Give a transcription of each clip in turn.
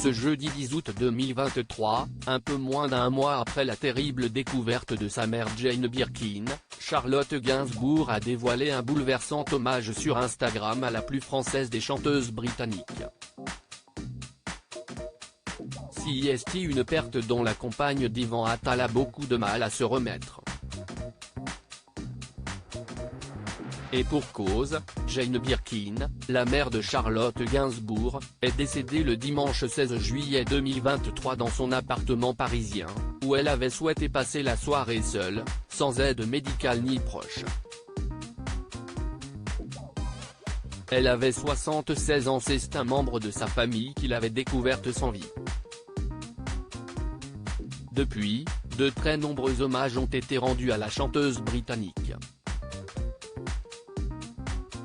Ce jeudi 10 août 2023, un peu moins d'un mois après la terrible découverte de sa mère Jane Birkin, Charlotte Gainsbourg a dévoilé un bouleversant hommage sur Instagram à la plus française des chanteuses britanniques. CEST, une perte dont la compagne d'Ivan Attal a beaucoup de mal à se remettre. Et pour cause, Jane Birkin, la mère de Charlotte Gainsbourg, est décédée le dimanche 16 juillet 2023 dans son appartement parisien, où elle avait souhaité passer la soirée seule, sans aide médicale ni proche. Elle avait 76 ans. C'est un membre de sa famille qui l'avait découverte sans vie. Depuis, de très nombreux hommages ont été rendus à la chanteuse britannique.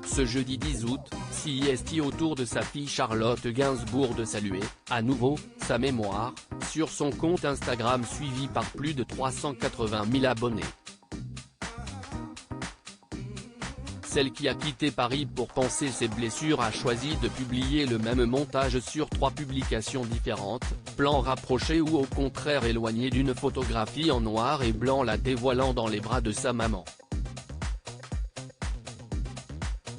Ce jeudi 10 août, CEST autour de sa fille Charlotte Gainsbourg de saluer, à nouveau, sa mémoire, sur son compte Instagram suivi par plus de 380 000 abonnés. Celle qui a quitté Paris pour panser ses blessures a choisi de publier le même montage sur 3 publications différentes, plans rapprochés ou au contraire éloignés d'une photographie en noir et blanc la dévoilant dans les bras de sa maman.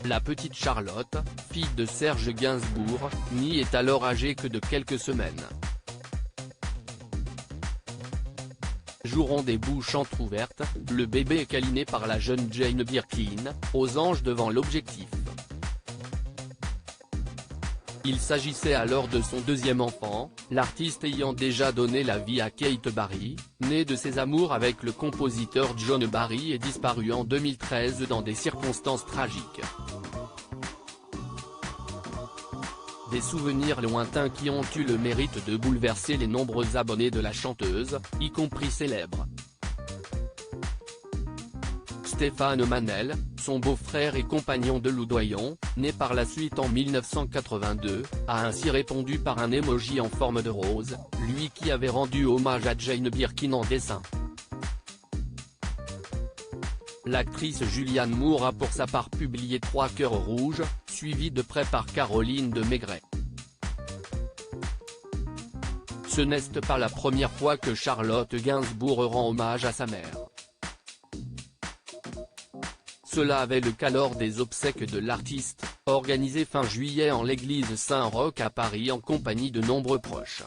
La petite Charlotte, fille de Serge Gainsbourg, n'y est alors âgée que de quelques semaines. Jouant des bouches entrouvertes, le bébé est câliné par la jeune Jane Birkin, aux anges devant l'objectif. Il s'agissait alors de son deuxième enfant, l'artiste ayant déjà donné la vie à Kate Barry, née de ses amours avec le compositeur John Barry et disparu en 2013 dans des circonstances tragiques. Des souvenirs lointains qui ont eu le mérite de bouleverser les nombreux abonnés de la chanteuse, y compris célèbres. Stéphane Manel, son beau-frère et compagnon de Loudoyon, né par la suite en 1982, a ainsi répondu par un emoji en forme de rose, lui qui avait rendu hommage à Jane Birkin en dessin. L'actrice Julianne Moore a pour sa part publié 3 cœurs rouges, suivis de près par Caroline de Maigret. Ce n'est pas la première fois que Charlotte Gainsbourg rend hommage à sa mère. Cela avait le cas lors des obsèques de l'artiste, organisées fin juillet en l'église Saint-Roch à Paris en compagnie de nombreux proches.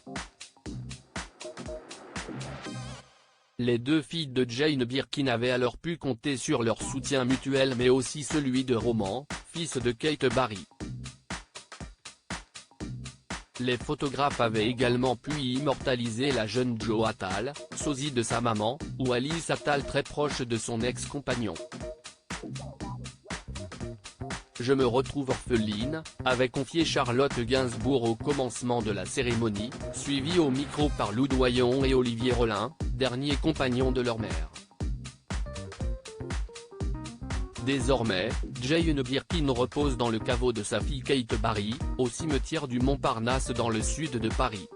Les 2 filles de Jane Birkin avaient alors pu compter sur leur soutien mutuel mais aussi celui de Roman, fils de Kate Barry. Les photographes avaient également pu y immortaliser la jeune Jo Attal, sosie de sa maman, ou Alice Attal très proche de son ex-compagnon. « Je me retrouve orpheline », avait confié Charlotte Gainsbourg au commencement de la cérémonie, suivie au micro par Loudoyon et Olivier Rollin, dernier compagnon de leur mère. Désormais, Jane Birkin repose dans le caveau de sa fille Kate Barry, au cimetière du Montparnasse dans le sud de Paris.